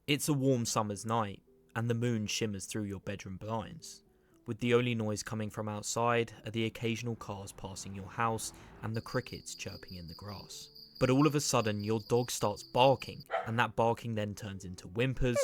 It's a warm summer's night, and the moon shimmers through your bedroom blinds, with the only noise coming from outside are the occasional cars passing your house and the crickets chirping in the grass. But all of a sudden your dog starts barking, and that barking then turns into whimpers,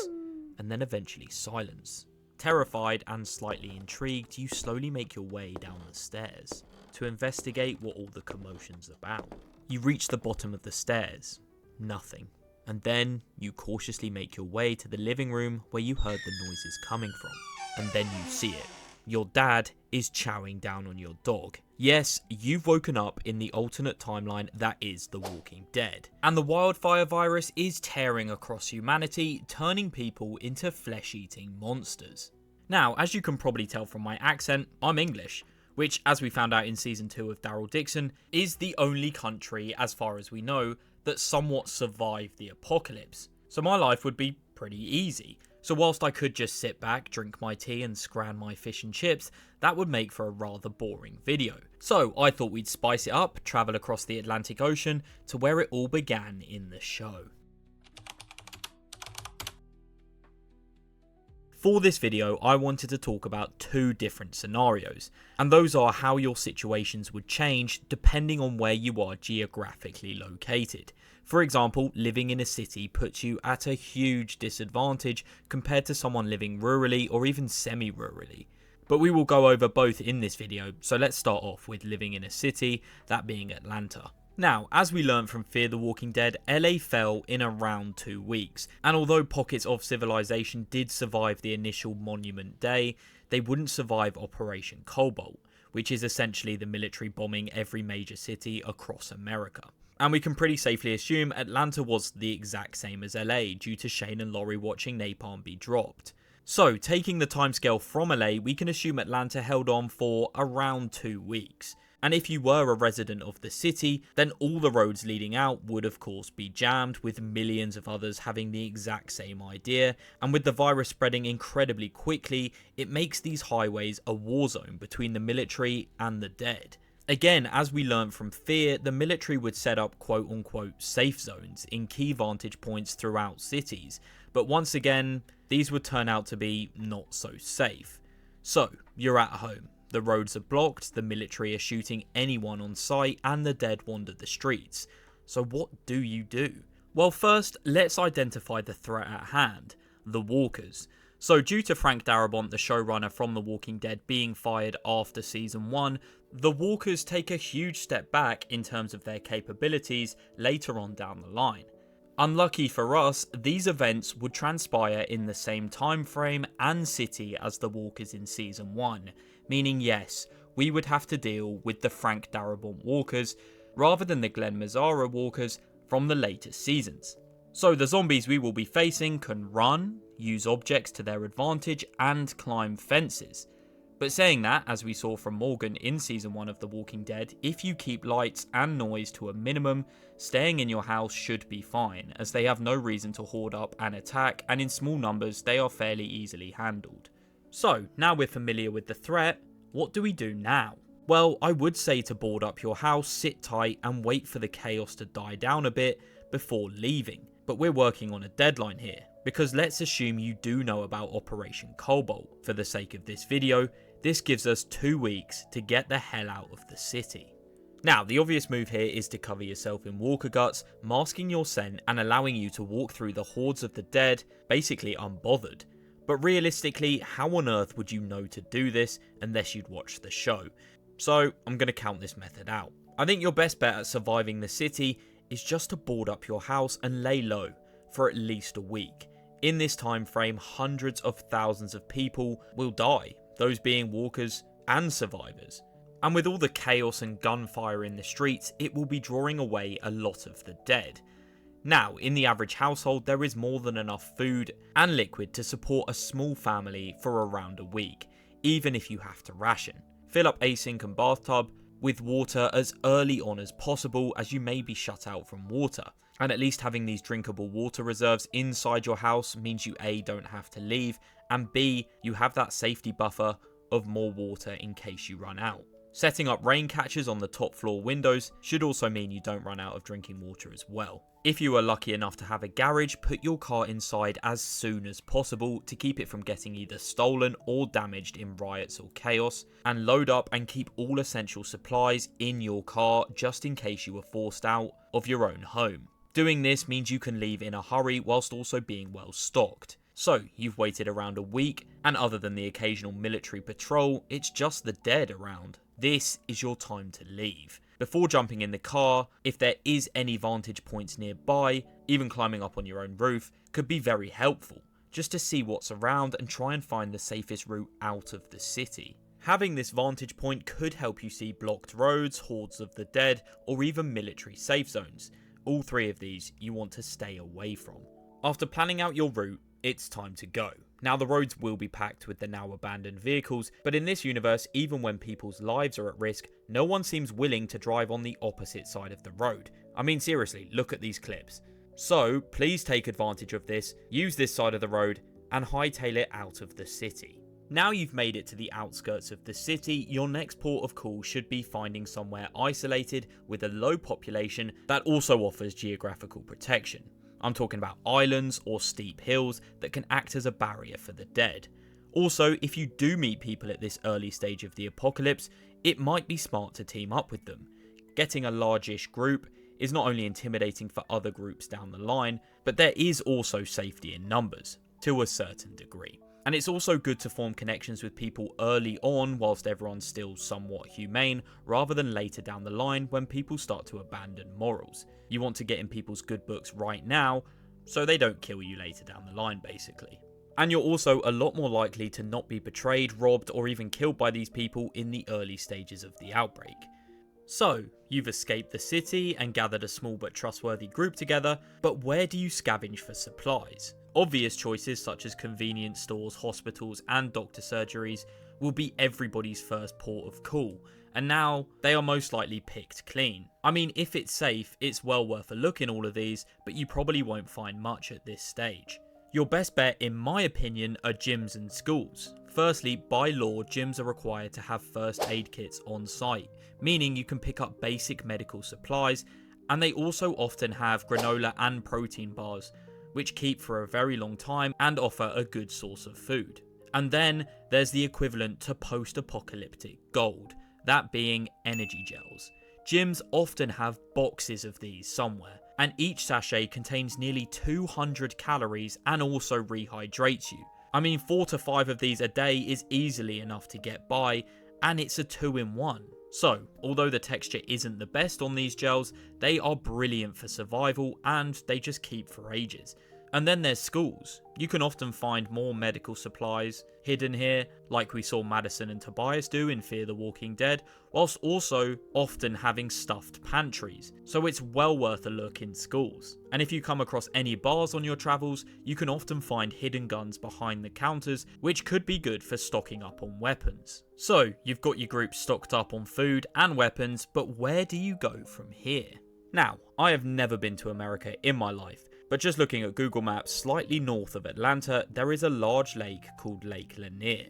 and then eventually silence. Terrified and slightly intrigued, you slowly make your way down the stairs to investigate what all the commotion's about. You reach the bottom of the stairs, nothing. And then you cautiously make your way to the living room where you heard the noises coming from. And then you see it. Your dad is chowing down on your dog. Yes, you've woken up in the alternate timeline that is The Walking Dead. And the wildfire virus is tearing across humanity, turning people into flesh-eating monsters. Now, as you can probably tell from my accent, I'm English, which, as we found out in Season 2 of Daryl Dixon, is the only country, as far as we know, that somewhat survived the apocalypse. So my life would be pretty easy. So whilst I could just sit back, drink my tea and scran my fish and chips, that would make for a rather boring video. So I thought we'd spice it up, travel across the Atlantic Ocean to where it all began in the show. For this video, I wanted to talk about two different scenarios, and those are how your situations would change depending on where you are geographically located. For example, living in a city puts you at a huge disadvantage compared to someone living rurally or even semi-rurally. But we will go over both in this video, so let's start off with living in a city, that being Atlanta. Now, as we learned from Fear the Walking Dead, LA fell in around 2 weeks, and although pockets of civilization did survive the initial Monument Day, they wouldn't survive Operation Cobalt, which is essentially the military bombing every major city across America. And we can pretty safely assume Atlanta was the exact same as LA due to Shane and Laurie watching napalm be dropped. So, taking the timescale from LA, we can assume Atlanta held on for around 2 weeks. And if you were a resident of the city, then all the roads leading out would of course be jammed, with millions of others having the exact same idea, and with the virus spreading incredibly quickly, it makes these highways a war zone between the military and the dead. Again, as we learned from Fear, the military would set up quote unquote safe zones in key vantage points throughout cities, but once again, these would turn out to be not so safe. So, you're at home. The roads are blocked, the military are shooting anyone on sight, and the dead wander the streets. So what do you do? Well, first, let's identify the threat at hand, the Walkers. So due to Frank Darabont, the showrunner from The Walking Dead, being fired after Season 1, the Walkers take a huge step back in terms of their capabilities later on down the line. Unlucky for us, these events would transpire in the same time frame and city as the Walkers in Season 1, meaning yes, we would have to deal with the Frank Darabont Walkers rather than the Glenn Mazzara Walkers from the later seasons. So the zombies we will be facing can run, use objects to their advantage, and climb fences. But saying that, as we saw from Morgan in Season 1 of The Walking Dead, if you keep lights and noise to a minimum, staying in your house should be fine, as they have no reason to hoard up and attack, and in small numbers they are fairly easily handled. So, now we're familiar with the threat, what do we do now? Well, I would say to board up your house, sit tight, and wait for the chaos to die down a bit before leaving. But we're working on a deadline here, because let's assume you do know about Operation Cobalt. For the sake of this video, this gives us 2 weeks to get the hell out of the city. Now, the obvious move here is to cover yourself in walker guts, masking your scent and allowing you to walk through the hordes of the dead, basically unbothered. But realistically, how on earth would you know to do this unless you'd watched the show? So, I'm going to count this method out. I think your best bet at surviving the city is just to board up your house and lay low for at least a week. In this time frame, hundreds of thousands of people will die, those being walkers and survivors. And with all the chaos and gunfire in the streets, it will be drawing away a lot of the dead. Now, in the average household, there is more than enough food and liquid to support a small family for around a week, even if you have to ration. Fill up a sink and bathtub with water as early on as possible, as you may be shut out from water. And at least having these drinkable water reserves inside your house means you A, don't have to leave, and B, you have that safety buffer of more water in case you run out. Setting up rain catchers on the top floor windows should also mean you don't run out of drinking water as well. If you are lucky enough to have a garage, put your car inside as soon as possible to keep it from getting either stolen or damaged in riots or chaos, and load up and keep all essential supplies in your car just in case you were forced out of your own home. Doing this means you can leave in a hurry whilst also being well stocked. So, you've waited around a week, and other than the occasional military patrol, it's just the dead around. This is your time to leave. Before jumping in the car, if there is any vantage points nearby, even climbing up on your own roof could be very helpful, just to see what's around and try and find the safest route out of the city. Having this vantage point could help you see blocked roads, hordes of the dead, or even military safe zones. All three of these you want to stay away from. After planning out your route, it's time to go. Now the roads will be packed with the now abandoned vehicles, but in this universe, even when people's lives are at risk, no one seems willing to drive on the opposite side of the road. I mean seriously, look at these clips. So please take advantage of this, use this side of the road, and hightail it out of the city. Now you've made it to the outskirts of the city, your next port of call should be finding somewhere isolated with a low population that also offers geographical protection. I'm talking about islands or steep hills that can act as a barrier for the dead. Also, if you do meet people at this early stage of the apocalypse, it might be smart to team up with them. Getting a largish group is not only intimidating for other groups down the line, but there is also safety in numbers, to a certain degree. And it's also good to form connections with people early on whilst everyone's still somewhat humane, rather than later down the line when people start to abandon morals. You want to get in people's good books right now, so they don't kill you later down the line basically. And you're also a lot more likely to not be betrayed, robbed, or even killed by these people in the early stages of the outbreak. So, you've escaped the city and gathered a small but trustworthy group together, but where do you scavenge for supplies? Obvious choices such as convenience stores, hospitals, and doctor surgeries will be everybody's first port of call, and now they are most likely picked clean. I mean, if it's safe, it's well worth a look in all of these, but you probably won't find much at this stage. Your best bet, in my opinion, are gyms and schools. Firstly, by law, gyms are required to have first aid kits on site, meaning you can pick up basic medical supplies, and they also often have granola and protein bars, which keep for a very long time and offer a good source of food. And then there's the equivalent to post-apocalyptic gold, that being energy gels. Gyms often have boxes of these somewhere, and each sachet contains nearly 200 calories and also rehydrates you. I mean, 4 to 5 of these a day is easily enough to get by, and it's a 2-in-1. So, although the texture isn't the best on these gels, they are brilliant for survival and they just keep for ages. And then there's schools. You can often find more medical supplies hidden here, like we saw Madison and Tobias do in Fear the Walking Dead, whilst also often having stuffed pantries, so it's well worth a look in schools. And if you come across any bars on your travels, you can often find hidden guns behind the counters, which could be good for stocking up on weapons. So, you've got your group stocked up on food and weapons, but where do you go from here? Now, I have never been to America in my life, but just looking at Google Maps, slightly north of Atlanta, there is a large lake called Lake Lanier.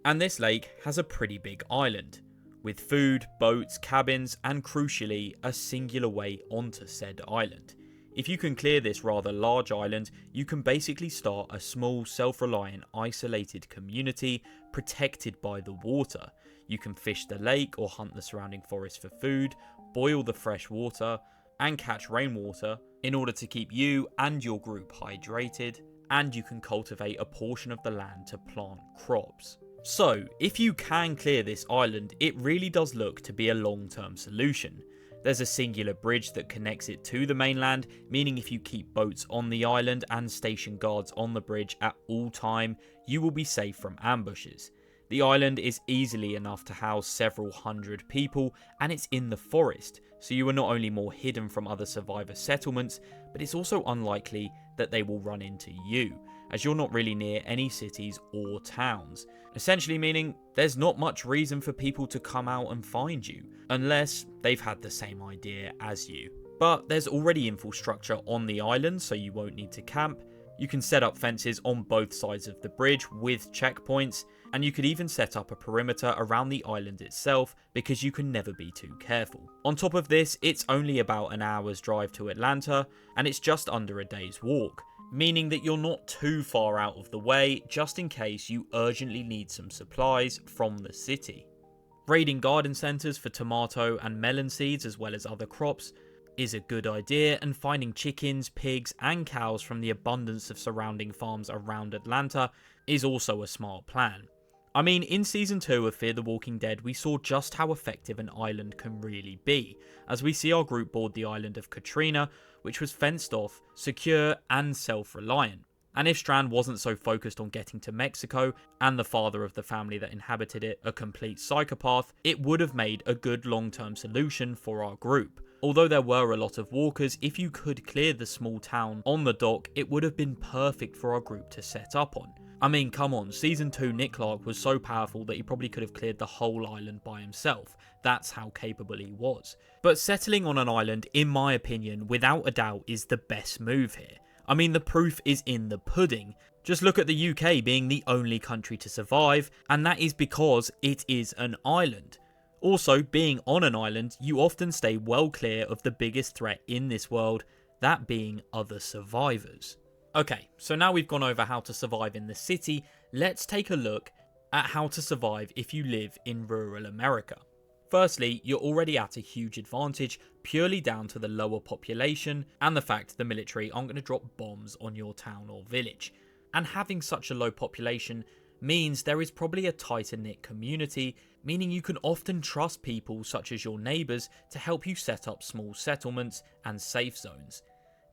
And this lake has a pretty big island, with food, boats, cabins, and crucially, a singular way onto said island. If you can clear this rather large island, you can basically start a small, self-reliant, isolated community protected by the water. You can fish the lake or hunt the surrounding forest for food, boil the fresh water, and catch rainwater in order to keep you and your group hydrated, and you can cultivate a portion of the land to plant crops. So, if you can clear this island, it really does look to be a long-term solution. There's a singular bridge that connects it to the mainland, meaning if you keep boats on the island and station guards on the bridge at all time, you will be safe from ambushes. The island is easily enough to house several hundred people, and it's in the forest, so you are not only more hidden from other survivor settlements, but it's also unlikely that they will run into you, as you're not really near any cities or towns. Essentially meaning there's not much reason for people to come out and find you, unless they've had the same idea as you. But there's already infrastructure on the island, so you won't need to camp. You can set up fences on both sides of the bridge with checkpoints, and you could even set up a perimeter around the island itself because you can never be too careful. On top of this, it's only about an hour's drive to Atlanta, and it's just under a day's walk, meaning that you're not too far out of the way just in case you urgently need some supplies from the city. Raiding garden centres for tomato and melon seeds as well as other crops is a good idea, and finding chickens, pigs and cows from the abundance of surrounding farms around Atlanta is also a smart plan. I mean, in Season 2 of Fear the Walking Dead, we saw just how effective an island can really be, as we see our group board the island of Katrina, which was fenced off, secure and self-reliant. And if Strand wasn't so focused on getting to Mexico, and the father of the family that inhabited it a complete psychopath, it would have made a good long-term solution for our group. Although there were a lot of walkers, if you could clear the small town on the dock, it would have been perfect for our group to set up on. I mean, come on, Season 2 Nick Clark was so powerful that he probably could have cleared the whole island by himself. That's how capable he was. But settling on an island, in my opinion, without a doubt is the best move here. I mean, the proof is in the pudding. Just look at the UK being the only country to survive, and that is because it is an island. Also, being on an island, you often stay well clear of the biggest threat in this world, that being other survivors. Okay, so now we've gone over how to survive in the city, let's take a look at how to survive if you live in rural America. Firstly, you're already at a huge advantage purely down to the lower population and the fact the military aren't going to drop bombs on your town or village. And having such a low population means there is probably a tighter knit community, meaning you can often trust people such as your neighbours to help you set up small settlements and safe zones.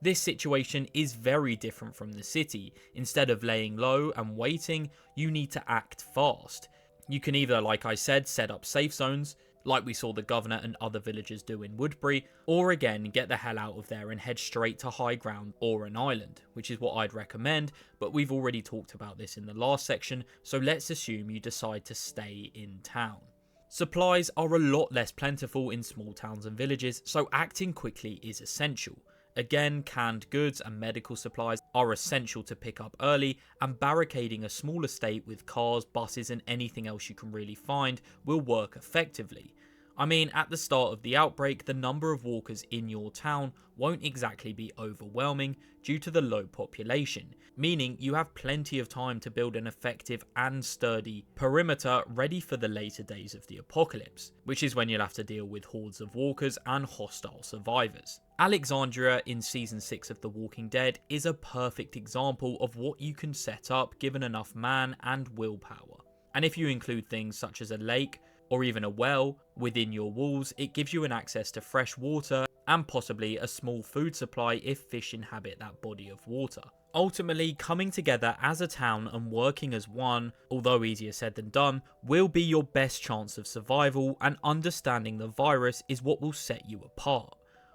This situation is very different from the city. Instead of laying low and waiting, you need to act fast. You can either, like I said, set up safe zones, like we saw the governor and other villagers do in Woodbury, or again get the hell out of there and head straight to high ground or an island, which is what I'd recommend, but we've already talked about this in the last section, so let's assume you decide to stay in town. Supplies are a lot less plentiful in small towns and villages, so acting quickly is essential. Again, canned goods and medical supplies are essential to pick up early, and barricading a small estate with cars, buses and anything else you can really find will work effectively. I mean, at the start of the outbreak, the number of walkers in your town won't exactly be overwhelming due to the low population, meaning you have plenty of time to build an effective and sturdy perimeter ready for the later days of the apocalypse, which is when you'll have to deal with hordes of walkers and hostile survivors. Alexandria in Season 6 of The Walking Dead is a perfect example of what you can set up given enough man and willpower. And if you include things such as a lake, or even a well within your walls, it gives you an access to fresh water and possibly a small food supply if fish inhabit that body of water. Ultimately, coming together as a town and working as one, although easier said than done, will be your best chance of survival, and understanding the virus is what will set you apart.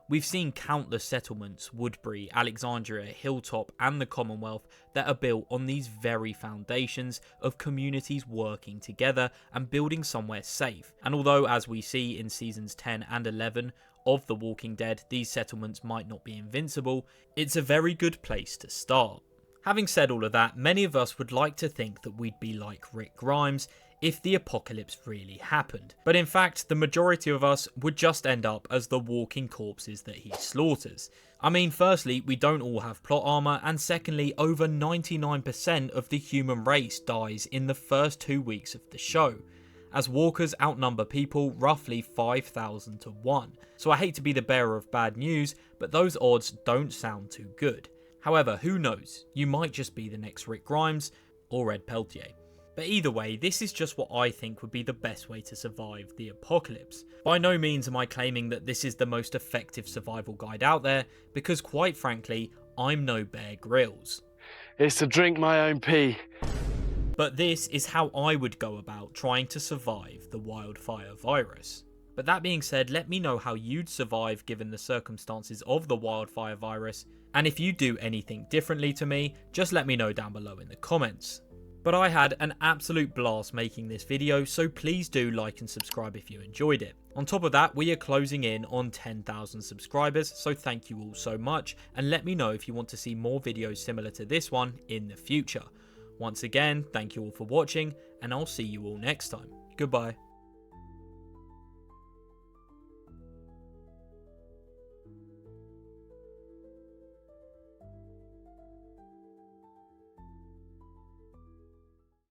We've seen countless settlements, Woodbury, Alexandria, Hilltop and the Commonwealth, that are built on these very foundations of communities working together and building somewhere safe. And although, as we see in Seasons 10 and 11 of The Walking Dead, these settlements might not be invincible, it's a very good place to start. Having said all of that, many of us would like to think that we'd be like Rick Grimes if the apocalypse really happened. But in fact, the majority of us would just end up as the walking corpses that he slaughters. I mean, firstly, we don't all have plot armor, and secondly, over 99% of the human race dies in the first 2 weeks of the show, as walkers outnumber people roughly 5,000 to 1. So I hate to be the bearer of bad news, but those odds don't sound too good. However, who knows, you might just be the next Rick Grimes or Ed Peltier. But either way, this is just what I think would be the best way to survive the apocalypse. By no means am I claiming that this is the most effective survival guide out there, because quite frankly, I'm no Bear Grylls. It's to drink my own pee. But this is how I would go about trying to survive the wildfire virus. But that being said, let me know how you'd survive given the circumstances of the wildfire virus, and if you do anything differently to me, just let me know down below in the comments. But I had an absolute blast making this video, so please do like and subscribe if you enjoyed it. On top of that, we are closing in on 10,000 subscribers, so thank you all so much, and let me know if you want to see more videos similar to this one in the future. Once again, thank you all for watching, and I'll see you all next time. Goodbye.